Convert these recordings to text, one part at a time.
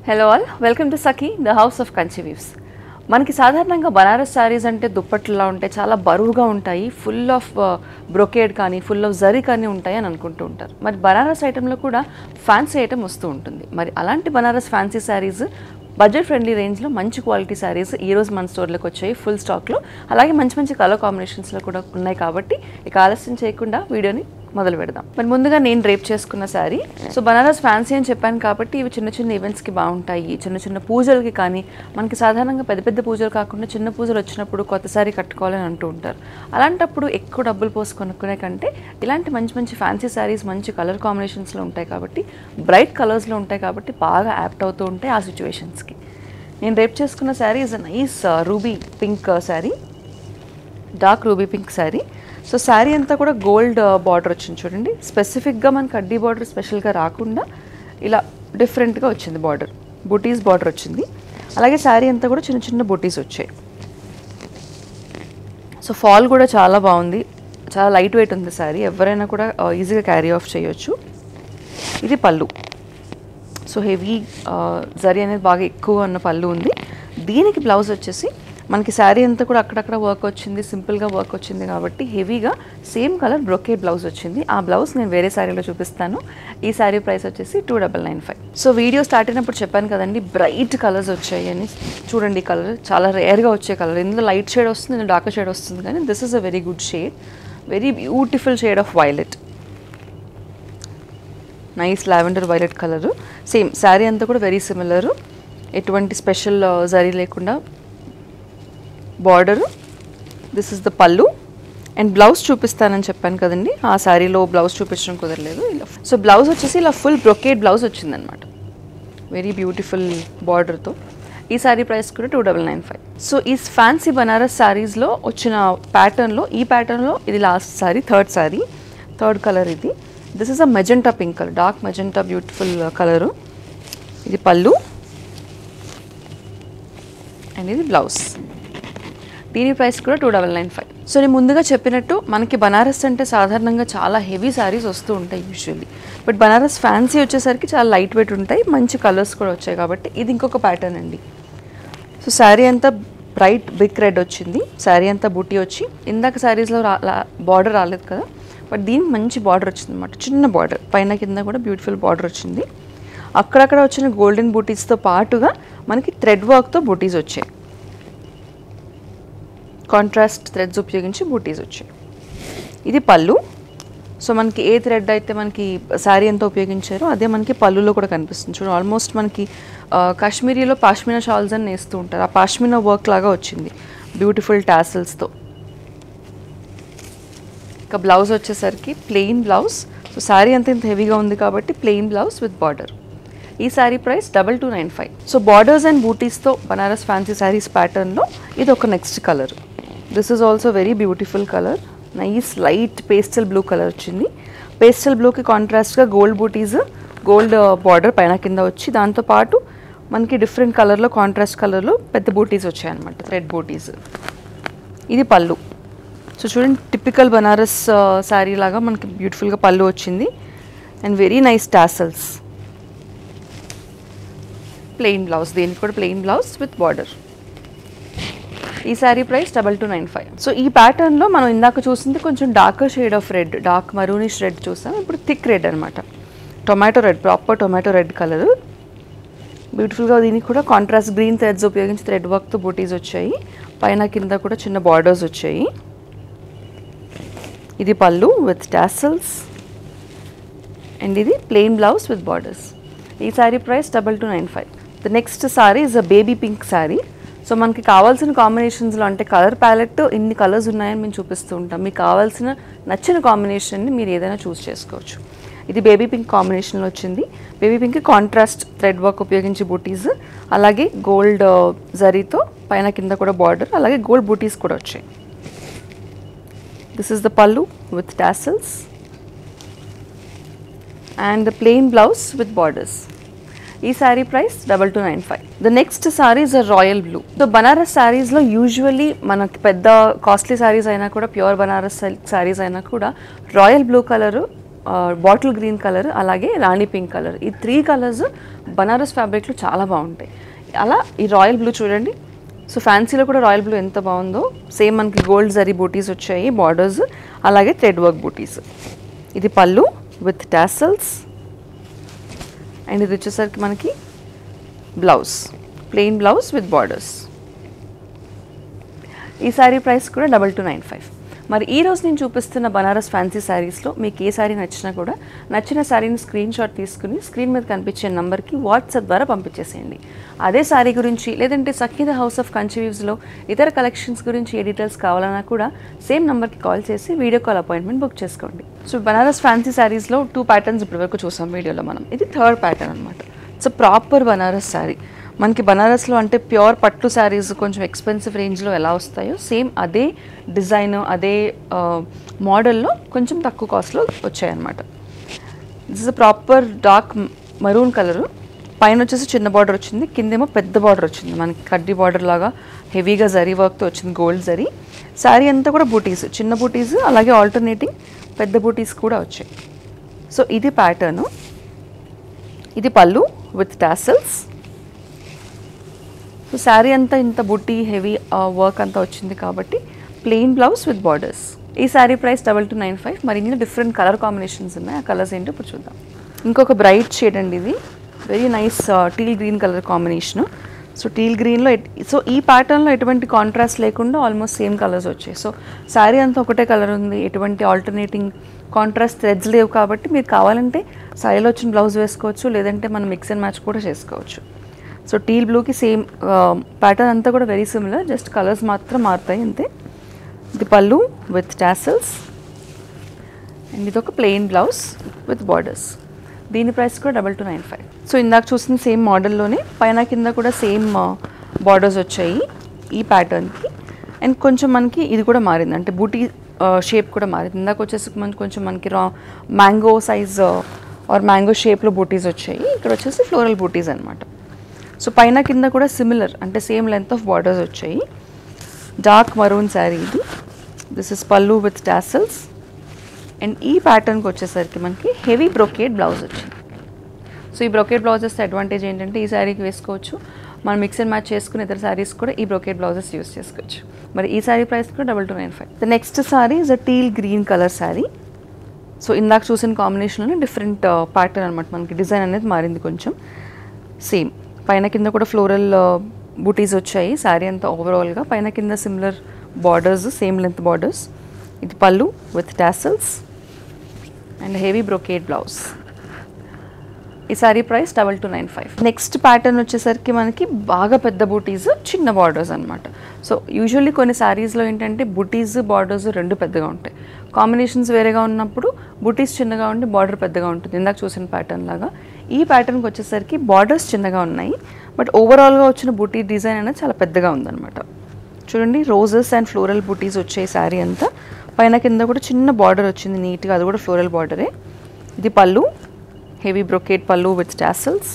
Hello all, welcome to Sakhi the house of Kanchi weaves. మనకి సాధారణంగా బనారస్ శారీస్ అంటే దుప్పట్లా ఉంటాయి, చాలా బరువుగా ఉంటాయి, ఫుల్ ఆఫ్ బ్రొకేడ్ కానీ ఫుల్ ఆఫ్ జరీ కానీ ఉంటాయి అని అనుకుంటూ ఉంటారు. మరి బనారస్ ఐటెంలో కూడా ఫ్యాన్సీ ఐటెం వస్తూ ఉంటుంది. మరి అలాంటి Banaras fancy saris budget friendly రేంజ్లో మంచి క్వాలిటీ శారీస్ ఈరోజు మన స్టోర్లోకి వచ్చాయి ఫుల్ స్టాక్లో. అలాగే మంచి మంచి కలర్ కాంబినేషన్స్లో కూడా ఉన్నాయి. కాబట్టి ఇక ఆలస్యం చేయకుండా వీడియోని మొదలు పెడదాం. మరి ముందుగా నేను డ్రేప్ చేసుకున్న శారీ. సో బనారస్ ఫ్యాన్సీ అని చెప్పాను కాబట్టి ఇవి చిన్న చిన్న ఈవెంట్స్కి బాగుంటాయి, చిన్న చిన్న పూజలకి. కానీ మనకి సాధారణంగా పెద్ద పెద్ద పూజలు కాకుండా చిన్న పూజలు వచ్చినప్పుడు కొత్త శారీ కట్టుకోవాలని అంటూ ఉంటారు. అలాంటప్పుడు ఎక్కువ డబ్బులు పోసి కొనుక్కునే కంటే ఇలాంటి మంచి మంచి ఫ్యాన్సీ శారీస్ మంచి కలర్ కాంబినేషన్స్లో ఉంటాయి కాబట్టి, బ్రైట్ కలర్స్లో ఉంటాయి కాబట్టి బాగా యాప్ట్ అవుతూ ఉంటాయి ఆ సిచ్యువేషన్స్కి. నేను డ్రేప్ చేసుకున్న sari is a nice ruby pink sari, dark ruby pink sari. So sari అంతా కూడా గోల్డ్ బార్డర్ వచ్చింది చూడండి. స్పెసిఫిక్గా మనకి కడ్డీ బార్డర్ స్పెషల్గా రాకుండా ఇలా డిఫరెంట్గా వచ్చింది బార్డర్, బూటీస్ బార్డర్ వచ్చింది. అలాగే శారీ అంతా కూడా చిన్న చిన్న బూటీస్ వచ్చాయి. సో ఫాల్ కూడా చాలా బాగుంది, చాలా లైట్ వెయిట్ ఉంది శారీ, ఎవరైనా కూడా ఈజీగా క్యారీ ఆఫ్ చేయొచ్చు. ఇది పళ్ళు. సో హెవీ జరీ అనేది బాగా ఎక్కువ ఉన్న పళ్ళు ఉంది. దీనికి బ్లౌజ్ వచ్చేసి మనకి శారీ అంతా కూడా అక్కడక్కడ వర్క్ వచ్చింది, సింపుల్గా వర్క్ వచ్చింది కాబట్టి హెవీగా సేమ్ కలర్ బ్రొకేడ్ బ్లౌజ్ వచ్చింది. ఆ బ్లౌజ్ నేను వేరే శారీలో చూపిస్తాను. ఈ శారీ ప్రైస్ వచ్చేసి 2995. సో వీడియో స్టార్ట్ అయినప్పుడు చెప్పాను కదండి బ్రైట్ కలర్స్ వచ్చాయి అని. చూడండి ఈ కలర్ చాలా రేర్గా వచ్చే కలర్. ఇందులో లైట్ షేడ్ వస్తుంది, ఇందులో డార్క్ షేడ్ వస్తుంది, కానీ this is a very good shade, very beautiful shade of violet, nice lavender violet colour. Same sari అంతా కూడా వెరీ సిమిలరు, ఎటువంటి స్పెషల్ జరీ లేకుండా బార్డరు. దిస్ ఇస్ ద పళ్ళు అండ్ బ్లౌజ్ చూపిస్తానని చెప్పాను కదండి, ఆ శారీలో బ్లౌజ్ చూపించడం కుదరలేదు. ఇలా సో బ్లౌజ్ వచ్చేసి ఇలా ఫుల్ బ్రొకేడ్ బ్లౌజ్ వచ్చిందనమాట, వెరీ బ్యూటిఫుల్ బార్డర్తో. ఈ శారీ ప్రైస్ కూడా 2995. సో ఈ ఫ్యాన్సీ బనారస్ శారీస్లో వచ్చిన ప్యాటర్న్లో ఈ ప్యాటర్న్లో ఇది లాస్ట్ శారీ, థర్డ్ కలర్ ఇది. This is a magenta pink colour, dark magenta beautiful colour. ఇది పళ్ళు అండ్ ఇది బ్లౌజ్. దీని ప్రైస్ కూడా 2995. సో నేను ముందుగా చెప్పినట్టు మనకి బనారస్ అంటే సాధారణంగా చాలా హెవీ శారీస్ వస్తూ ఉంటాయి యూజువల్లీ. బట్ బనారస్ ఫ్యాన్సీ వచ్చేసరికి చాలా లైట్ వెయిట్ ఉంటాయి, మంచి కలర్స్ కూడా వచ్చాయి కాబట్టి ఇది ఇంకొక ప్యాటర్న్ అండి. సో శారీ అంతా బ్రైట్ బిగ్ రెడ్ వచ్చింది, శారీ అంతా బూటీ వచ్చి, ఇందాక శారీస్లో బార్డర్ రాలేదు కదా, బట్ దీనికి మంచి బార్డర్ వచ్చింది అనమాట, చిన్న బార్డర్, పైన కింద కూడా బ్యూటిఫుల్ బార్డర్ వచ్చింది. అక్కడక్కడ వచ్చిన గోల్డెన్ బూటీస్తో పాటుగా మనకి థ్రెడ్ వర్క్తో బూటీస్ వచ్చాయి, కాంట్రాస్ట్ థ్రెడ్స్ ఉపయోగించి బూటీస్ వచ్చాయి. ఇది పళ్ళు. సో మనకి ఏ థ్రెడ్ అయితే మనకి శారీ అంతా ఉపయోగించారో అదే మనకి పళ్ళులో కూడా కనిపిస్తుంది చూడండి. ఆల్మోస్ట్ మనకి కాశ్మీరీలో పాష్మినా షాల్స్ అని వేస్తూ ఉంటారు, ఆ పాష్మినా వర్క్ లాగా వచ్చింది బ్యూటిఫుల్ టాసిల్స్తో. ఇక బ్లౌజ్ వచ్చేసరికి ప్లెయిన్ బ్లౌజ్. సో శారీ అంతా ఇంత హెవీగా ఉంది కాబట్టి ప్లెయిన్ బ్లౌజ్ విత్ బార్డర్. ఈ saree price 2295. So borders and బూటీస్తో బనారస్ ఫ్యాన్సీ శారీస్ ప్యాటర్న్లో ఇది ఒక next colour. This is also very beautiful colour, nice light pastel blue colour వచ్చింది. పేస్టల్ బ్లూకి కాంట్రాస్ట్గా గోల్డ్ బూటీస్, గోల్డ్ బార్డర్ పైన కింద వచ్చి, దాంతోపాటు మనకి డిఫరెంట్ కలర్లో కాంట్రాస్ట్ కలర్లో పెద్ద బూటీస్ వచ్చాయన్నమాట, థ్రెడ్ బూటీస్. ఇది పళ్ళు. సో చూడండి టిపికల్ బనారస్ శారీ లాగా మనకి బ్యూటిఫుల్గా పళ్ళు వచ్చింది and very nice tassels. Plain blouse, దీనికి కూడా ప్లెయిన్ బ్లౌజ్ విత్ బార్డర్. ఈ శారీ ప్రైస్ 2295. సో ఈ ప్యాటర్న్లో మనం ఇందాక చూసింది కొంచెం darker shade of red, dark maroonish red చూసాం, ఇప్పుడు థిక్ రెడ్ అనమాట, tomato red, proper tomato red colour. బ్యూటిఫుల్గా దీనికి కూడా కాంట్రాస్ట్ గ్రీన్ థ్రెడ్స్ ఉపయోగించి థ్రెడ్ వర్క్తో బూటీస్ వచ్చాయి, పైన కింద కూడా చిన్న బార్డర్స్ వచ్చాయి. ఇది పళ్ళు విత్ టాసల్స్ అండ్ ఇది ప్లెయిన్ బ్లౌజ్ విత్ బార్డర్స్. ఈ saree price 2295. The next saree is a baby pink sari. So మనకి కావాల్సిన కాంబినేషన్స్లో, అంటే కలర్ ప్యాలెట్ ఇన్ని కలర్స్ ఉన్నాయని మేము చూపిస్తూ ఉంటాం, మీకు కావాల్సిన నచ్చిన కాంబినేషన్ని మీరు ఏదైనా చూస్ చేసుకోవచ్చు. ఇది బేబీ పింక్ కాంబినేషన్లో వచ్చింది. Baby pink contrast thread work ఉపయోగించి బూటీస్, అలాగే గోల్డ్ జరీతో పైన కింద కూడా బార్డర్, అలాగే గోల్డ్ బూటీస్ కూడా వచ్చాయి. దిస్ ఇస్ ద పళ్ళు with tassels and the plain blouse with borders. ఈ saree price 2295. The next saree is a royal blue. So Banaras శారీస్లో యూజువల్లీ మనకి పెద్ద కాస్ట్లీ శారీస్ అయినా కూడా, ప్యూర్ బనారస్ శారీస్ అయినా కూడా royal blue colour bottle green colour, అలాగే రాణి పింక్ కలర్. ఈ 3 కలర్స్ బనారస్ ఫ్యాబ్రిక్లో చాలా బాగుంటాయి. అలా ఈ రాయల్ బ్లూ చూడండి. సో ఫ్యాన్సీలో కూడా రాయల్ బ్లూ ఎంత బాగుందో, సేమ్ మనకి గోల్డ్ జరీ బూటీస్ వచ్చాయి, బార్డర్స్, అలాగే థ్రెడ్ వర్క్ బూటీస్. ఇది పళ్ళు విత్ టాసల్స్. అండ్ ఇది వచ్చేసరికి మనకి blouse, plain blouse with borders. ఈ శారీ ప్రైస్ కూడా 2295. మరి ఈ రోజు నేను చూపిస్తున్న బనారస్ ఫ్యాన్సీ శారీస్లో మీకు ఏ శారీ నచ్చినా కూడా నచ్చిన శారీని స్క్రీన్ షాట్ తీసుకుని స్క్రీన్ మీద కనిపించే నెంబర్కి వాట్సాప్ ద్వారా పంపించేసేయండి. అదే శారీ గురించి లేదంటే సఖీ ద హౌస్ ఆఫ్ కంచి వీవ్స్లో ఇతర కలెక్షన్స్ గురించి ఏ డీటెయిల్స్ కావాలన్నా కూడా సేమ్ నెంబర్కి కాల్ చేసి వీడియో కాల్ అపాయింట్మెంట్ బుక్ చేసుకోండి. సో బనారస్ ఫ్యాన్సీ శారీస్లో 2 ప్యాటర్న్స్ ఇప్పటివరకు చూసాం వీడియోలో మనం. ఇది 3rd ప్యాటర్న్ అనమాట. So proper Banaras sari. మనకి బనారస్లో అంటే ప్యూర్ పట్టు శారీస్ కొంచెం ఎక్స్పెన్సివ్ రేంజ్లో ఎలా వస్తాయో సేమ్ అదే డిజైన్, అదే మోడల్లో కొంచెం తక్కువ కాస్ట్లో వచ్చాయన్నమాట. This is proper dark maroon colour. పైన వచ్చేసి చిన్న బార్డర్ వచ్చింది, కిందేమో పెద్ద బార్డర్ వచ్చింది, మనకి కడ్డీ బార్డర్ లాగా హెవీగా జరీ వర్క్తో వచ్చింది, గోల్డ్ జరీ. శారీ అంతా కూడా బూటీస్, చిన్న బూటీస్, అలాగే ఆల్టర్నేటింగ్ పెద్ద బూటీస్ కూడా వచ్చాయి. సో ఇది ప్యాటర్ను. ఇది పళ్ళు విత్ టాసల్స్. సో శారీ అంతా ఇంత బుట్టి హెవీ వర్క్ అంతా వచ్చింది కాబట్టి ప్లెయిన్ బ్లౌజ్ విత్ బార్డర్స్. ఈ శారీ ప్రైస్ 2295. మరి ఇందులో డిఫరెంట్ కలర్ కాంబినేషన్స్ ఉన్నాయి. ఆ కలర్స్ ఏంటో ఇప్పుడు చూద్దాం. ఇంకొక బ్రైట్ షేడ్ అండి ఇది, very nice teal green colour combination. So teal గ్రీన్లో సో ఈ ప్యాటర్న్లో ఎటువంటి కాంట్రాస్ట్ లేకుండా ఆల్మోస్ట్ సేమ్ కలర్స్ వచ్చాయి. సో శారీ అంతా ఒకటే కలర్ ఉంది, ఎటువంటి ఆల్టర్నేటింగ్ కాంట్రాస్ట్ థ్రెడ్స్ లేవు కాబట్టి మీరు కావాలంటే శారీలో వచ్చిన బ్లౌజ్ వేసుకోవచ్చు, లేదంటే మనం మిక్స్ అండ్ మ్యాచ్ కూడా చేసుకోవచ్చు. సో టీల్ బ్లూకి సేమ్ ప్యాటర్న్ అంతా కూడా వెరీ సిమిలర్, జస్ట్ కలర్స్ మాత్రం మారుతాయి అంతే. ఇది పళ్ళు విత్ టాసల్స్. అండ్ ఇది ఒక ప్లెయిన్ బ్లౌజ్ విత్ బార్డర్స్. దీని ప్రైస్ కూడా 2295. సో ఇందాక చూసిన సేమ్ మోడల్లోనే పైన కింద కూడా సేమ్ బార్డర్స్ వచ్చాయి ఈ ప్యాటర్న్కి. అండ్ కొంచెం మనకి ఇది కూడా మారింది, అంటే బూటీ షేప్ కూడా మారింది. ఇందాక వచ్చేసి కొంచెం మనకి మ్యాంగో సైజ్ ఆర్ మ్యాంగో షేప్లో బూటీస్ వచ్చాయి, ఇక్కడ వచ్చేసి ఫ్లోరల్ బూటీస్ అనమాట. సో పైన కింద కూడా సిమిలర్, అంటే సేమ్ లెంత్ ఆఫ్ బార్డర్స్ వచ్చాయి. డార్క్ మరూన్ శారీ ఇది. దిస్ ఇస్ పళ్ళు విత్ టాసల్స్. అండ్ ఈ ప్యాటర్న్కి వచ్చేసరికి మనకి హెవీ బ్రొకేడ్ బ్లౌజ్ వచ్చింది. సో ఈ బ్రొకేడ్ బ్లౌజెస్ అడ్వాంటేజ్ ఏంటంటే ఈ శారీకి వేసుకోవచ్చు, మనం మిక్స్ అండ్ మ్యాచ్ చేసుకుని ఇతర శారీస్ కూడా ఈ బ్రొకేడ్ బ్లౌజెస్ యూస్ చేసుకోవచ్చు. మరి ఈ శారీ ప్రైస్ కూడా 2295. The next saree is a teal green colour sari. So ఇందాక చూసిన కాంబినేషన్లోనే డిఫరెంట్ ప్యాటర్న్ అనమాట, మనకి డిజైన్ అనేది మారింది కొంచెం. సేమ్ పైన కింద కూడా ఫ్లోరల్ బూటీస్ వచ్చాయి శారీ అంతా ఓవరాల్గా. పైన కింద similar borders, same length borders. ఇది పళ్ళు with tassels and heavy brocade blouse. ఈ శారీ ప్రైస్ 2295. నెక్స్ట్ ప్యాటర్న్ వచ్చేసరికి మనకి బాగా పెద్ద బూటీస్, చిన్న బార్డర్స్ అనమాట. సో యూజువల్లీ కొన్ని శారీస్లో ఏంటంటే బూటీస్ బార్డర్స్ రెండు పెద్దగా ఉంటాయి, కాంబినేషన్స్ వేరేగా ఉన్నప్పుడు బూటీస్ చిన్నగా ఉండి బార్డర్ పెద్దగా ఉంటుంది, ఇందాక చూసిన ప్యాటర్న్ లాగా. ఈ ప్యాటర్న్కి వచ్చేసరికి బార్డర్స్ చిన్నగా ఉన్నాయి, బట్ ఓవరాల్గా వచ్చిన బూటీ డిజైన్ అనేది చాలా పెద్దగా ఉందన్నమాట. చూడండి, రోజెస్ అండ్ ఫ్లోరల్ బూటీస్ వచ్చాయి శారీ అంతా. పైన కింద కూడా చిన్న బార్డర్ వచ్చింది నీట్గా, అది కూడా ఫ్లోరల్ బార్డరే. ఇది పళ్ళు, హెవీ బ్రొకేట్ పళ్ళు విత్ టాసల్స్.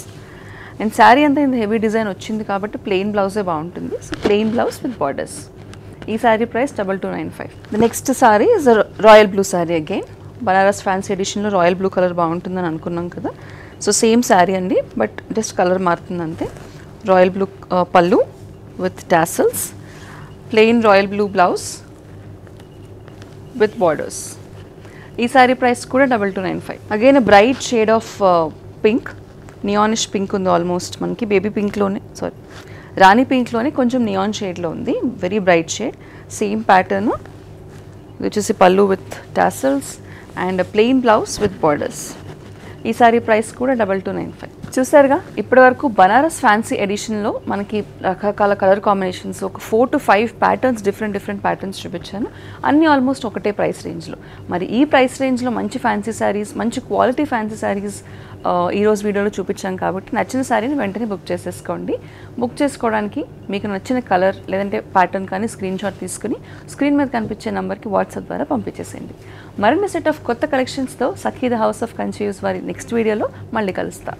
అండ్ శారీ అంతా ఇంత హెవీ డిజైన్ వచ్చింది కాబట్టి ప్లెయిన్ బ్లౌజే బాగుంటుంది. So plain blouse with borders. ఈ saree price 2295. The next saree is royal blue saree. Again Banaras fancy ఎడిషన్లో రాయల్ బ్లూ కలర్ బాగుంటుందని అనుకున్నాం కదా. సో సేమ్ శారీ అండి, బట్ జస్ట్ కలర్ మారుతుంది అంతే. రాయల్ బ్లూ పళ్ళు with tassels, plain royal blue blouse with borders. ఈ శారీ ప్రైస్ కూడా 2295. Again bright shade of pink, neonish pink ఉంది ఆల్మోస్ట్ మనకి. బేబీ పింక్లోనే, సారీ రాణి పింక్లోనే కొంచెం నియాన్ షేడ్లో ఉంది, very bright shade. Same pattern. ఇది వచ్చేసి పళ్ళు with tassels and plain blouse with borders. ఈ శారీ ప్రైస్ కూడా 2295. చూసారుగా, ఇప్పటి వరకు బనారస్ ఫ్యాన్సీ ఎడిషన్లో మనకి రకరకాల కలర్ కాంబినేషన్స్, ఒక 4 to 5 ప్యాటర్న్స్, డిఫరెంట్ ప్యాటర్న్స్ చూపించాను. అన్నీ ఆల్మోస్ట్ ఒకటే ప్రైస్ రేంజ్లో. మరి ఈ ప్రైస్ రేంజ్లో మంచి ఫ్యాన్సీ శారీస్, మంచి క్వాలిటీ ఫ్యాన్సీ శారీస్ ఈరోజు వీడియోలో చూపించాం కాబట్టి నచ్చిన శారీని వెంటనే బుక్ చేసేసుకోండి. బుక్ చేసుకోవడానికి మీకు నచ్చిన కలర్ లేదంటే ప్యాటర్న్ కానీ స్క్రీన్ షాట్ తీసుకుని స్క్రీన్ మీద కనిపించే నెంబర్కి వాట్సాప్ ద్వారా పంపించేసేయండి. మరిన్ని సెట్ ఆఫ్ కొత్త కలెక్షన్స్తో Sakhi the house of Kanchi weaves వారి నెక్స్ట్ వీడియోలో మళ్ళీ కలుస్తా.